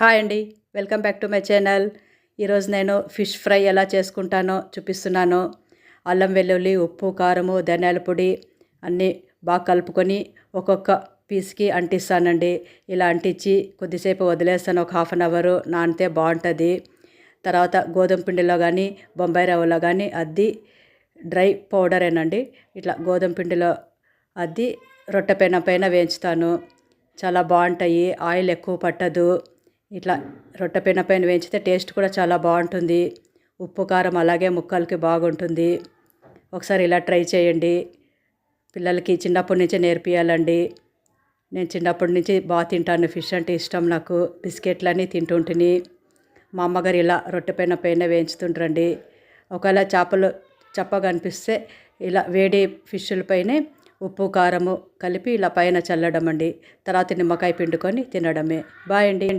Hi అండి, welcome back to my channel. ఈరోజు నేను ఫిష్ ఫ్రై ఎలా చేసుకుంటానో చూపిస్తున్నాను. అల్లం వెల్లుల్లి, ఉప్పు, కారము, ధనియాల పొడి అన్నీ బాగా కలుపుకొని ఒక్కొక్క పీస్కి అంటిస్తానండి. ఇలా అంటించి కొద్దిసేపు వదిలేస్తాను, ఒక హాఫ్ అన్ అవర్ నానితే బాగుంటుంది. తర్వాత గోధుమ పిండిలో కానీ బొంబాయి రవ్వలో కానీ అద్ది డ్రై పౌడరేనండి. ఇట్లా గోధుమ పిండిలో అద్ది రొట్టె పైన వేయించుతాను. చాలా బాగుంటాయి, ఆయిల్ ఎక్కువ పట్టదు. ఇట్లా రొట్టె పైన వేయించితే టేస్ట్ కూడా చాలా బాగుంటుంది. ఉప్పు కారం అలాగే ముక్కలకి బాగుంటుంది. ఒకసారి ఇలా ట్రై చేయండి. పిల్లలకి చిన్నప్పటి నుంచే నేర్పియాలండి. నేను చిన్నప్పటి నుంచి బాగా తింటాను, ఫిష్ అంటే ఇష్టం నాకు. బిస్కెట్లని తింటుంటిని. మా అమ్మగారు ఇలా రొట్టె పైన వేయించుతుంటారండి. ఒకవేళ చేపలు చప్పగా అనిపిస్తే ఇలా వేడి ఫిష్లపైనే ఉప్పు కారము కలిపి ఇలా పైన చల్లడం అండి. తర్వాత నిమ్మకాయ పిండుకొని తినడమే. బాయ్ అండి.